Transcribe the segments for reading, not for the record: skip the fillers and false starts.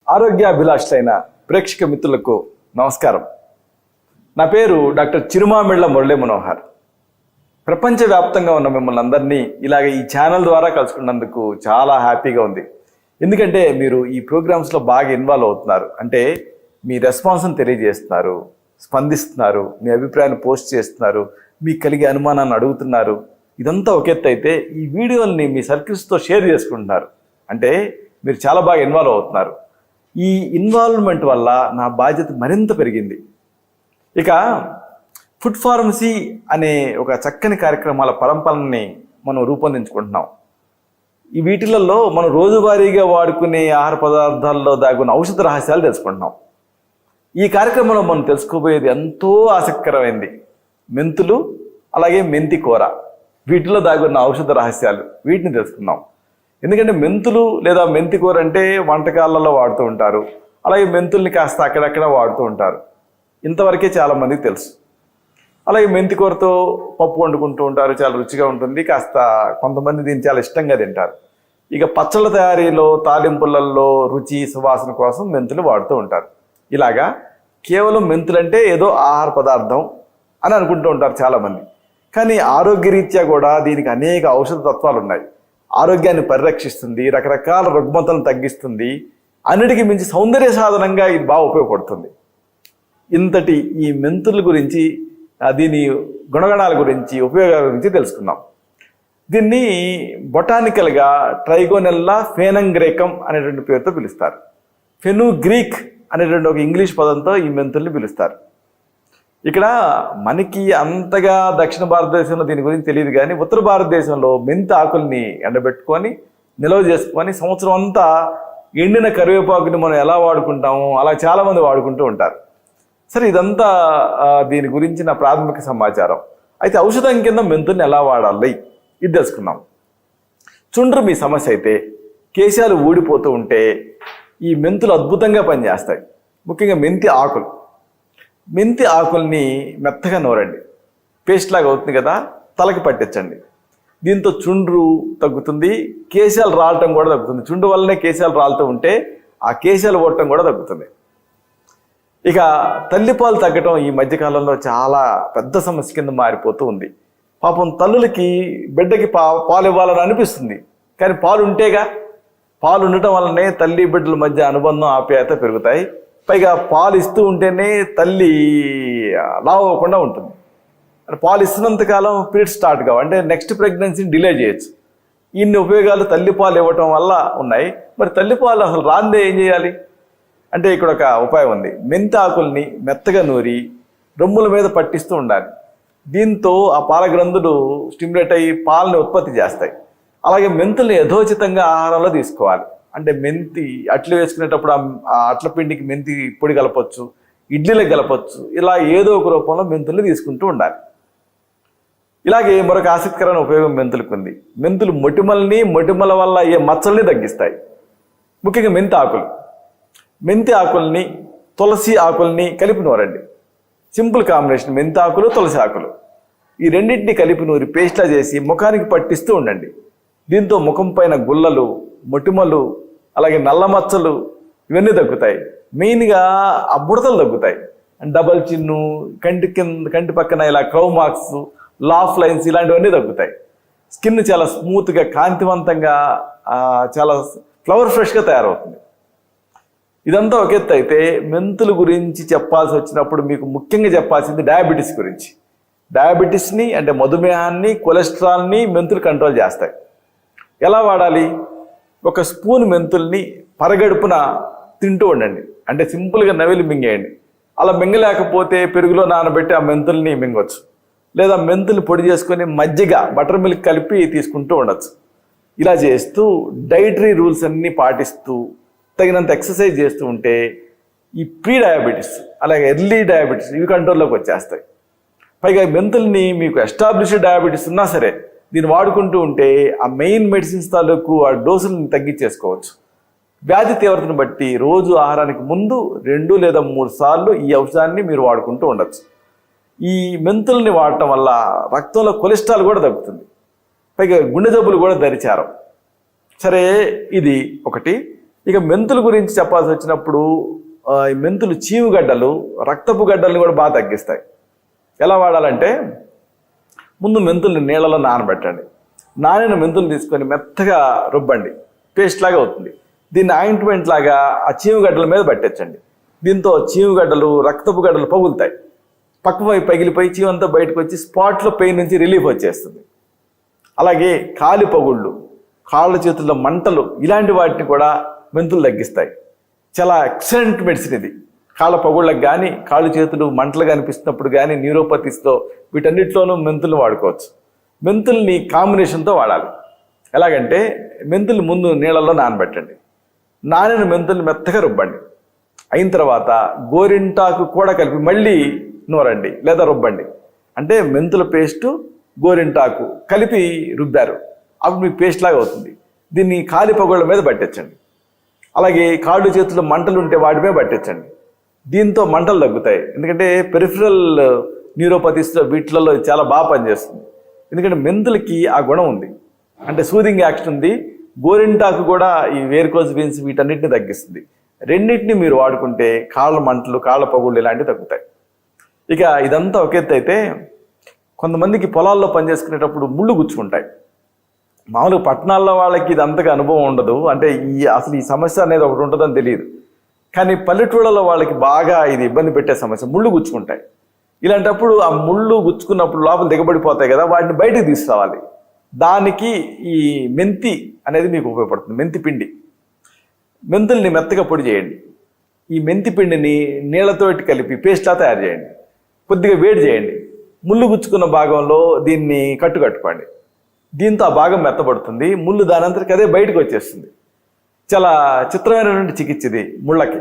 ఆరోగ్యాభిలాషులైన ప్రేక్షక మిత్రులకు నమస్కారం. నా పేరు డాక్టర్ చిరుమామిళ్ళ మురళీ మనోహర్. ప్రపంచవ్యాప్తంగా ఉన్న మిమ్మల్ని అందరినీ ఇలాగ ఈ ఛానల్ ద్వారా కలుసుకున్నందుకు చాలా హ్యాపీగా ఉంది. ఎందుకంటే మీరు ఈ ప్రోగ్రామ్స్లో బాగా ఇన్వాల్వ్ అవుతున్నారు. అంటే మీ రెస్పాన్స్ని తెలియజేస్తున్నారు, స్పందిస్తున్నారు, మీ అభిప్రాయాన్ని పోస్ట్ చేస్తున్నారు, మీకు కలిగే అనుమానాన్ని అడుగుతున్నారు. ఇదంతా ఒక ఎత్తు అయితే ఈ వీడియోల్ని మీ సర్కిల్స్తో షేర్ చేసుకుంటున్నారు. అంటే మీరు చాలా బాగా ఇన్వాల్వ్ అవుతున్నారు. ఈ ఇన్వాల్వ్మెంట్ వల్ల నా బాధ్యత మరింత పెరిగింది. ఇక ఫుడ్ ఫార్మసీ అనే ఒక చక్కని కార్యక్రమాల పరంపరని మనం రూపొందించుకుంటున్నాం. ఈ వీటిలలో మనం రోజువారీగా వాడుకునే ఆహార పదార్థాల్లో దాగున్న ఔషధ రహస్యాలు తెలుసుకుంటున్నాం. ఈ కార్యక్రమంలో మనం తెలుసుకోబోయేది ఎంతో ఆసక్తికరమైంది. మెంతులు, అలాగే మెంతి కూర, వీటిలో దాగున్న ఔషధ రహస్యాలు, వీటిని తెలుసుకుందాం. ఎందుకంటే మెంతులు లేదా మెంతి కూర అంటే వంటకాలలో వాడుతూ ఉంటారు. అలాగే మెంతుల్ని కాస్త అక్కడక్కడ వాడుతూ ఉంటారు. ఇంతవరకే చాలామందికి తెలుసు. అలాగే మెంతి కూరతో పప్పు వండుకుంటూ ఉంటారు, చాలా రుచిగా ఉంటుంది. కాస్త కొంతమంది దీన్ని చాలా ఇష్టంగా తింటారు. ఇక పచ్చళ్ళ తయారీలో, తాలింపులలో రుచి సువాసన కోసం మెంతులు వాడుతూ ఉంటారు. ఇలాగా కేవలం మెంతులంటే ఏదో ఆహార పదార్థం అని అనుకుంటూ ఉంటారు చాలామంది. కానీ ఆరోగ్యరీత్యా కూడా దీనికి అనేక ఔషధ తత్వాలు ఉన్నాయి. ఆరోగ్యాన్ని పరిరక్షిస్తుంది, రకరకాల రుగ్మతలను తగ్గిస్తుంది, అన్నిటికీ మించి సౌందర్య సాధనంగా ఇది బాగా ఉపయోగపడుతుంది. ఇంతటి ఈ మెంతుల గురించి, దీని గుణగణాల గురించి, ఉపయోగాల గురించి తెలుసుకుందాం. దీన్ని బొటానికల్గా ట్రైగోనెల్లా ఫెనంగ్రేకం అనేటువంటి పేరుతో పిలుస్తారు. ఫెనుగ్రీక్ అనేటువంటి ఒక ఇంగ్లీష్ పదంతో ఈ మెంతుల్ని పిలుస్తారు. ఇక్కడ మనకి అంతగా దక్షిణ భారతదేశంలో దీని గురించి తెలియదు, కానీ ఉత్తర భారతదేశంలో మెంతి ఆకుల్ని ఎండబెట్టుకొని నిల్వ చేసుకొని సంవత్సరం అంతా ఎండిన కరివేపాకుని మనం ఎలా వాడుకుంటామో అలా చాలామంది వాడుకుంటూ ఉంటారు. సరే, ఇదంతా దీని గురించిన ప్రాథమిక సమాచారం. అయితే ఔషధం కింద మెంతుల్ని ఎలా వాడాలి ఇది తెలుసుకుందాం. చుండ్రు మీ సమస్య అయితే, కేశాలు ఊడిపోతూ ఉంటే ఈ మెంతులు అద్భుతంగా పనిచేస్తాయి. ముఖ్యంగా మెంతి ఆకుల్ని మెత్తగా నూరండి, పేస్ట్ లాగా అవుతుంది కదా, తలకి పట్టించండి. దీంతో చుండ్రు తగ్గుతుంది, కేశాలు రాలటం కూడా తగ్గుతుంది. చుండ్రు వల్లనే కేశాలు రాలుతూ ఉంటే ఆ కేశాలు ఓడటం కూడా తగ్గుతుంది. ఇక తల్లిపాలు తగ్గటం ఈ మధ్యకాలంలో చాలా పెద్ద సమస్య కింద మారిపోతూ ఉంది. పాపం తల్లులకి బిడ్డకి పాలు ఇవ్వాలని అనిపిస్తుంది, కానీ పాలు ఉంటేగా. పాలు ఉండటం వల్లనే తల్లి బిడ్డల మధ్య అనుబంధం, ఆప్యాయత పెరుగుతాయి. పైగా పాలు ఇస్తూ ఉంటేనే తల్లి లావు అవ్వకుండా ఉంటుంది. పాలు ఇస్తున్నంతకాలం పీరియడ్స్ స్టార్ట్ కావు, అంటే నెక్స్ట్ ప్రెగ్నెన్సీని డిలే చేయొచ్చు. ఇన్ని ఉపయోగాలు తల్లిపాలు ఇవ్వటం వల్ల ఉన్నాయి. మరి తల్లిపాలు అసలు రాందే ఏం చేయాలి అంటే ఇక్కడ ఒక ఉపాయం ఉంది. మెంతి ఆకుల్ని మెత్తగా నూరి రొమ్ముల మీద పట్టిస్తూ ఉండాలి. దీంతో ఆ పాల గ్రంథులు స్టిమ్యులేట్ అయ్యి పాలని ఉత్పత్తి చేస్తాయి. అలాగే మెంతుల్ని యథోచితంగా ఆహారంలో తీసుకోవాలి. అంటే మెంతి అట్లు వేసుకునేటప్పుడు ఆ అట్ల పిండికి మెంతి పొడి కలపచ్చు, ఇడ్లీలకు కలపచ్చు. ఇలా ఏదో ఒక రూపంలో మెంతుల్ని తీసుకుంటూ ఉండాలి. ఇలాగే మరొక ఆసక్తికరమైన ఉపయోగం మెంతులకు ఉంది. మెంతులు మొటిమల వల్ల అయ్యే మచ్చల్ని తగ్గిస్తాయి. ముఖ్యంగా మెంతి ఆకుల్ని తులసి ఆకుల్ని కలిపి నూరండి. సింపుల్ కాంబినేషన్, మెంతి ఆకులు తులసి ఆకులు, ఈ రెండింటిని కలిపి నూరి పేస్ట్లా చేసి ముఖానికి పట్టిస్తూ ఉండండి. దీంతో ముఖం పైన గుల్లలు, మొటిమలు, అలాగే నల్ల మచ్చలు ఇవన్నీ తగ్గుతాయి. మెయిన్గా ఆ బుడతలు తగ్గుతాయి. డబల్ చిన్ను, కంటి పక్కన ఇలా క్రౌ మార్క్స్, లాఫ్ లైన్స్ ఇలాంటివన్నీ తగ్గుతాయి. స్కిన్ చాలా స్మూత్గా, కాంతివంతంగా, చాలా ఫ్లవర్ ఫ్రెష్గా తయారవుతుంది. ఇదంతా ఒక ఎత్తు అయితే, మెంతుల గురించి చెప్పాల్సి వచ్చినప్పుడు మీకు ముఖ్యంగా చెప్పాల్సింది డయాబెటీస్ గురించి. డయాబెటీస్ని అంటే మధుమేహాన్ని, కొలెస్ట్రాల్ని మెంతులు కంట్రోల్ చేస్తాయి. ఎలా వాడాలి? ఒక స్పూన్ మెంతుల్ని పరగడుపున తింటూ ఉండండి. అంటే సింపుల్గా నవిలి మింగేయండి. అలా మింగలేకపోతే పెరుగులో నానబెట్టి ఆ మెంతుల్ని మింగవచ్చు. లేదా మెంతుల్ని పొడి చేసుకొని మజ్జిగ, బటర్ మిల్క్ కలిపి తీసుకుంటూ ఉండొచ్చు. ఇలా చేస్తూ డైటరీ రూల్స్ అన్నీ పాటిస్తూ తగినంత ఎక్సర్సైజ్ చేస్తూ ఉంటే ఈ ప్రీ డయాబెటీస్, అలాగే ఎర్లీ డయాబెటీస్ ఇవి కంట్రోల్లోకి వచ్చేస్తాయి. పైగా మెంతుల్ని మీకు ఎస్టాబ్లిష్డ్ డయాబెటీస్ ఉన్నా సరే దీన్ని వాడుకుంటూ ఉంటే ఆ మెయిన్ మెడిసిన్స్ తాలూకు ఆ డోసులను తగ్గించేసుకోవచ్చు. వ్యాధి తీవ్రతను బట్టి రోజు ఆహారానికి ముందు 2 లేదా 3 సార్లు ఈ ఔషధాన్ని మీరు వాడుకుంటూ ఉండొచ్చు. ఈ మెంతుల్ని వాడటం వల్ల రక్తంలో కొలెస్ట్రాల్ కూడా తగ్గుతుంది. పైగా గుండె జబ్బులు కూడా దరిచారం. సరే, ఇది ఒకటి. ఇక మెంతుల గురించి చెప్పాల్సి వచ్చినప్పుడు ఈ మెంతులు చీవుగడ్డలు, రక్తపు గడ్డలను కూడా బాగా తగ్గిస్తాయి. ఎలా వాడాలంటే ముందు మెంతుల్ని నీళ్ళలో నానబెట్టండి. నానిన మెంతులు తీసుకొని మెత్తగా రుబ్బండి, పేస్ట్ లాగా అవుతుంది. దీన్ని ఆయింట్మెంట్ లాగా ఆ చీవుగడ్డల మీద పట్టించండి. దీంతో చీవుగడ్డలు, రక్తపు గడ్డలు పగులుతాయి. పక్కపై పగిలిపోయి చీవంతా బయటకు వచ్చి స్పాట్లో పెయిన్ నుంచి రిలీఫ్ వచ్చేస్తుంది. అలాగే కాలి పగుళ్ళు, కాళ్ళ చేతుల్లో మంటలు, ఇలాంటి వాటిని కూడా మెంతులు తగ్గిస్తాయి. చాలా ఎక్సలెంట్ మెడిసిన్ ఇది. కాళ్ళ పగుళ్ళకు కానీ, కాళ్ళు చేతులు మంటలు కనిపిస్తున్నప్పుడు కానీ, న్యూరోపతిస్తో వీటన్నిటిలోనూ మెంతులు వాడుకోవచ్చు. మెంతుల్ని కాంబినేషన్తో వాడాలి. ఎలాగంటే మెంతులు ముందు నీళ్ళల్లో నానబెట్టండి. నానిన మెంతుల్ని మెత్తగా రుబ్బండి. అయిన తర్వాత గోరింటాకు కూడా కలిపి మళ్ళీ నూరండి లేదా రుబ్బండి. అంటే మెంతుల పేస్టు, గోరింటాకు కలిపి రుబ్బారు, అప్పుడు మీకు పేస్ట్ లాగా అవుతుంది. దీన్ని కాలి పగుళ్ళ మీద పట్టించండి. అలాగే కాళ్ళు చేతులు మంటలు ఉంటే వాటి మీద పట్టించండి. దీంతో మంటలు తగ్గుతాయి. ఎందుకంటే పెరిఫరల్ న్యూరోపతిస్లో వీటిలలో చాలా బాగా పనిచేస్తుంది. ఎందుకంటే మెంతులకి ఆ గుణం ఉంది, అంటే సూదింగ్ యాక్షన్ ఉంది. గోరింటాకు కూడా ఈ వేరికోజ్ వెయిన్స్ వీటన్నిటిని తగ్గిస్తుంది. రెండింటిని మీరు వాడుకుంటే కాళ్ళ మంటలు, కాళ్ళ పగుళ్ళు ఇలాంటివి తగ్గుతాయి. ఇక ఇదంతా ఒక ఎత్తు అయితే, కొంతమందికి పొలాల్లో పనిచేసుకునేటప్పుడు ముళ్ళు గుచ్చుకుంటాయి. మామూలుగా పట్టణాల్లో వాళ్ళకి ఇది అంతగా అనుభవం ఉండదు, అంటే అసలు ఈ సమస్య అనేది ఒకటి ఉంటుందని తెలియదు. కానీ పల్లెటూళ్ళలో వాళ్ళకి బాగా ఇది ఇబ్బంది పెట్టే సమస్య, ముళ్ళు గుచ్చుకుంటాయి. ఇలాంటప్పుడు ఆ ముళ్ళు గుచ్చుకున్నప్పుడు లోపల దిగబడిపోతాయి కదా, వాటిని బయటికి తీసుకురావాలి. దానికి ఈ మెంతి అనేది మీకు ఉపయోగపడుతుంది. మెంతి పిండి, మెంతుల్ని మెత్తగా పొడి చేయండి. ఈ మెంతి పిండిని నీళ్లతోటి కలిపి పేస్ట్లా తయారు చేయండి. కొద్దిగా వేడి చేయండి. ముళ్ళు గుచ్చుకున్న భాగంలో దీన్ని కట్టుకోండి. దీంతో ఆ భాగం మెత్తబడుతుంది. ముళ్ళు దానంతరికి అదే బయటకు వచ్చేస్తుంది. చాలా చిత్రమైనటువంటి చికిత్స ఇది ముళ్ళకి.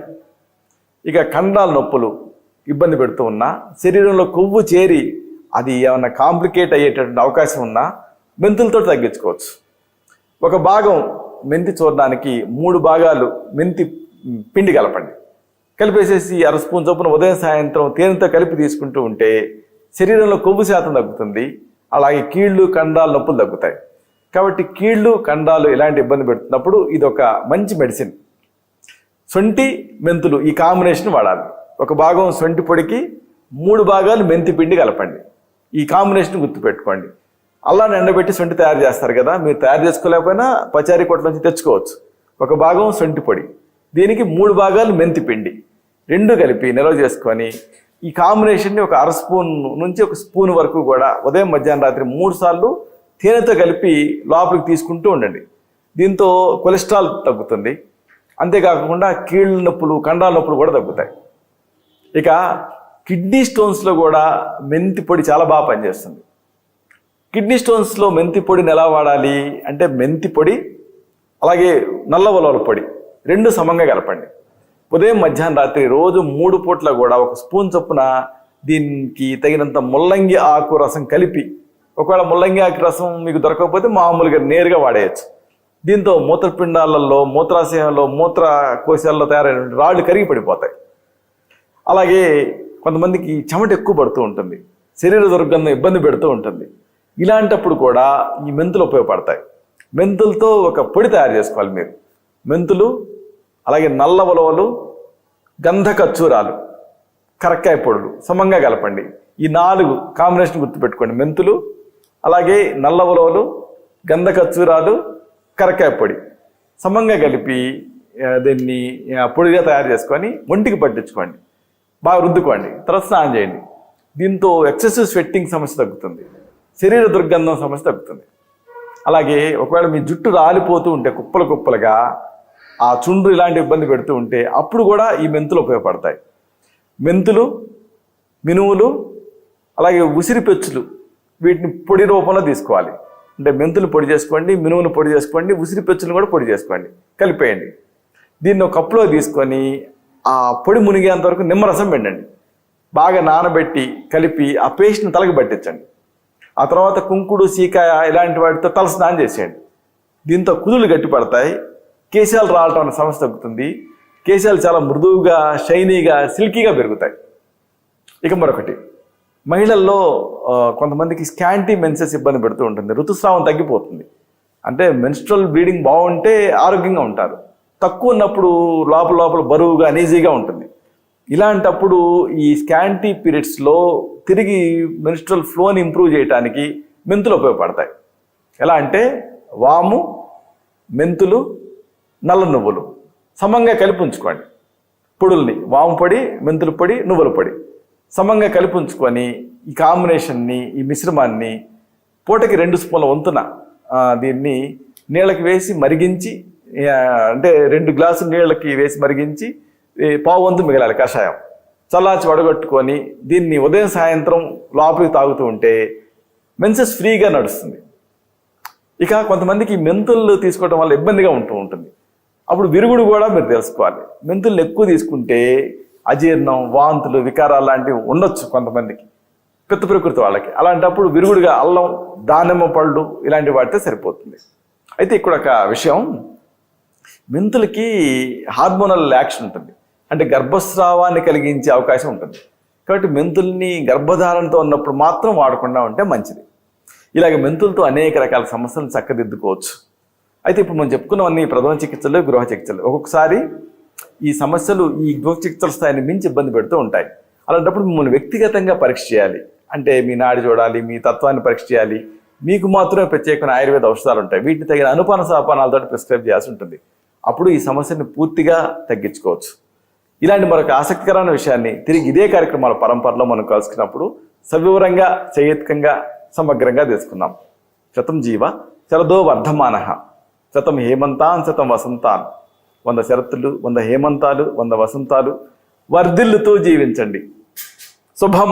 ఇక కండరాల నొప్పులు ఇబ్బంది పెడుతూ ఉన్నా, శరీరంలో కొవ్వు చేరి అది ఏమన్నా కాంప్లికేట్ అయ్యేటటువంటి అవకాశం ఉన్నా మెంతులతో తగ్గించుకోవచ్చు. ఒక భాగం మెంతి చూడడానికి 3 భాగాలు మెంతి పిండి కలపండి. కలిపేసేసి 1/2 స్పూన్ చొప్పున ఉదయం సాయంత్రం తేనెతో కలిపి తీసుకుంటూ ఉంటే శరీరంలో కొవ్వు శాతం తగ్గుతుంది. అలాగే కీళ్ళు, కండరాల నొప్పులు తగ్గుతాయి. కాబట్టి కీళ్ళు, కండరాలు ఇలాంటి ఇబ్బంది పెడుతున్నప్పుడు ఇది ఒక మంచి మెడిసిన్. సొంటి, మెంతులు ఈ కాంబినేషన్ వాడాలి. ఒక భాగం సొంటి పొడికి 3 భాగాలు మెంతి పిండి కలపండి. ఈ కాంబినేషన్ గుర్తుపెట్టుకోండి. అల్లాన్ని ఎండబెట్టి సొంటి తయారు చేస్తారు కదా, మీరు తయారు చేసుకోలేకపోయినా పచారీ కొట్ల నుంచి తెచ్చుకోవచ్చు. ఒక భాగం సొంటి పొడి, దీనికి 3 భాగాలు మెంతి పిండి, 2 కలిపి నిల్వ చేసుకొని ఈ కాంబినేషన్ని ఒక 1/2 స్పూన్ నుంచి 1 స్పూన్ వరకు కూడా ఉదయం, మధ్యాహ్నం, రాత్రి 3 సార్లు తేనెతో కలిపి లోపలికి తీసుకుంటూ ఉండండి. దీంతో కొలెస్ట్రాల్ తగ్గుతుంది. అంతేకాకుండా కీళ్ళ నొప్పులు, కండరాల నొప్పులు కూడా తగ్గుతాయి. ఇక కిడ్నీ స్టోన్స్లో కూడా మెంతి పొడి చాలా బాగా పనిచేస్తుంది. కిడ్నీ స్టోన్స్లో మెంతి పొడిని ఎలా వాడాలి అంటే, మెంతి పొడి అలాగే నల్ల ఉలవల పొడి 2 సమంగా కలపండి. ఉదయం, మధ్యాహ్నం, రాత్రి రోజు 3 పూట్ల కూడా 1 స్పూన్ చొప్పున దీనికి తగినంత ముల్లంగి ఆకు రసం కలిపి, ఒకవేళ ముల్లంగి ఆకు రసం మీకు దొరకకపోతే మామూలుగా నేరుగా వాడేయచ్చు. దీంతో మూత్రపిండాలలో, మూత్రాశయంలో, మూత్ర కోశాల్లో తయారైన రాళ్ళు కరిగి పడిపోతాయి. అలాగే కొంతమందికి చెమట ఎక్కువ పడుతూ ఉంటుంది, శరీర దుర్గంధం ఇబ్బంది పెడుతూ ఉంటుంది. ఇలాంటప్పుడు కూడా ఈ మెంతులు ఉపయోగపడతాయి. మెంతులతో ఒక పొడి తయారు చేసుకోవాలి మీరు. మెంతులు, అలాగే నల్ల ఉలవలు, గంధ కచ్చూరాలు, కరక్కాయ పొడులు సమంగా కలపండి. ఈ 4 కాంబినేషన్ గుర్తుపెట్టుకోండి. మెంతులు, అలాగే నల్ల ఉలవలు, గంధ కచ్చూరాలు, కరక్కాయ పొడి సమంగా కలిపి దీన్ని పొడిగా తయారు చేసుకొని ఒంటికి పట్టించుకోండి. బాగా రుద్దుకోండి, తర్వాత స్నానం చేయండి. దీంతో ఎక్సెసివ్ స్వెట్టింగ్ సమస్య తగ్గుతుంది, శరీర దుర్గంధం సమస్య తగ్గుతుంది. అలాగే ఒకవేళ మీ జుట్టు రాలిపోతూ ఉంటే కుప్పలు కుప్పలుగా, ఆ చుండ్రు ఇలాంటి ఇబ్బంది పెడుతూ ఉంటే అప్పుడు కూడా ఈ మెంతులు ఉపయోగపడతాయి. మెంతులు, మినువులు, అలాగే ఉసిరి పెచ్చులు వీటిని పొడి రూపంలో తీసుకోవాలి. అంటే మెంతులు పొడి చేసుకోండి, మినువులు పొడి చేసుకోండి, ఉసిరి పెచ్చులు కూడా పొడి చేసుకోండి, కలిపేయండి. దీన్ని ఒక కప్పులో తీసుకొని ఆ పొడి మునిగేంత వరకు నిమ్మరసం పిండండి. బాగా నానబెట్టి కలిపి ఆ పేస్ట్ని తలకి పట్టించండి. ఆ తర్వాత కుంకుడు, సీకాయ ఇలాంటి వాటితో తల స్నానం చేసేయండి. దీంతో కుదులు గట్టిపడతాయి, కేశాలు రావటం అనే సమస్య తగ్గుతుంది. కేశాలు చాలా మృదువుగా, షైనీగా, సిల్కీగా పెరుగుతాయి. ఇక మరొకటి, మహిళల్లో కొంతమందికి స్కాంటీ మెన్సెస్ ఇబ్బంది పెడుతూ ఉంటుంది. ఋతుస్రావం తగ్గిపోతుంది. అంటే మెన్స్ట్రల్ బ్లీడింగ్ బాగుంటే ఆరోగ్యంగా ఉంటారు, తక్కువ ఉన్నప్పుడు లోపల లోపల బరువుగా అనీజీగా ఉంటుంది. ఇలాంటప్పుడు ఈ స్కాంటీ పీరియడ్స్లో తిరిగి మెన్స్ట్రువల్ ఫ్లోని ఇంప్రూవ్ చేయడానికి మెంతులు ఉపయోగపడతాయి. ఎలా అంటే వాము, మెంతులు, నల్ల నువ్వులు సమంగా కలిపి ఉంచుకోండి. పొడుల్ని వాము పొడి, మెంతుల పొడి, నువ్వుల పొడి సమంగా కలిపి ఉంచుకొని ఈ కాంబినేషన్ని, ఈ మిశ్రమాన్ని పూటకి 2 స్పూన్ల వంతున దీన్ని నీళ్ళకి వేసి మరిగించి, అంటే 2 గ్లాసులు నీళ్ళకి వేసి మరిగించి పావు వంతు మిగలాలి కషాయం. చల్లార్చి వడగొట్టుకొని దీన్ని ఉదయం సాయంత్రం లోపలికి తాగుతూ ఉంటే మెన్సెస్ ఫ్రీగా నడుస్తుంది. ఇక కొంతమందికి మెంతులు తీసుకోవడం వల్ల ఇబ్బందిగా ఉంటుంది. అప్పుడు విరుగుడు కూడా మీరు తెలుసుకోవాలి. మెంతులు ఎక్కువ తీసుకుంటే అజీర్ణం, వాంతులు, వికారాలు లాంటివి ఉండొచ్చు కొంతమందికి, పిత్త ప్రకృతి వాళ్ళకి. అలాంటప్పుడు విరుగుడుగా అల్లం, దానిమ్మ పళ్ళు ఇలాంటివి వాడితే సరిపోతుంది. అయితే ఇక్కడ ఒక విషయం, మెంతులకి హార్మోనల్ యాక్షన్ ఉంటుంది, అంటే గర్భస్రావాన్ని కలిగించే అవకాశం ఉంటుంది. కాబట్టి మెంతుల్ని గర్భధారణతో ఉన్నప్పుడు మాత్రం వాడకుండా ఉంటే మంచిది. ఇలాగ మెంతులతో అనేక రకాల సమస్యలను చక్కదిద్దుకోవచ్చు. అయితే ఇప్పుడు మనం చెప్పుకున్నవన్నీ ప్రథమ చికిత్సలు, గృహ చికిత్సలు. ఒక్కొక్కసారి ఈ సమస్యలు ఈ గృహ చికిత్సల స్థాయిని మించి ఇబ్బంది పెడుతూ ఉంటాయి. అలాంటప్పుడు మిమ్మల్ని వ్యక్తిగతంగా పరీక్ష చేయాలి. అంటే మీ నాడి చూడాలి, మీ తత్వాన్ని పరీక్ష చేయాలి. మీకు మాత్రమే ప్రత్యేకమైన ఆయుర్వేద ఔషధాలు ఉంటాయి, వీటిని తగిన అనుపాన సాపానాలతో ప్రిస్క్రైబ్ చేయాల్సి ఉంటుంది. అప్పుడు ఈ సమస్యని పూర్తిగా తగ్గించుకోవచ్చు. ఇలాంటి మరొక ఆసక్తికరమైన విషయాన్ని తిరిగి ఇదే కార్యక్రమాల పరంపరలో మనం కలుసుకున్నప్పుడు సవివరంగా, చేయుత్కంగా, సమగ్రంగా తెలుసుకుందాం. శతం జీవ శరదో వర్ధమానః, శతం హేమంతాన్ శతం వసంతాన్. 100 శరత్తులు, 100 హేమంతాలు, 100 వసంతాలు వర్ధిల్లుతూ జీవించండి. శుభం.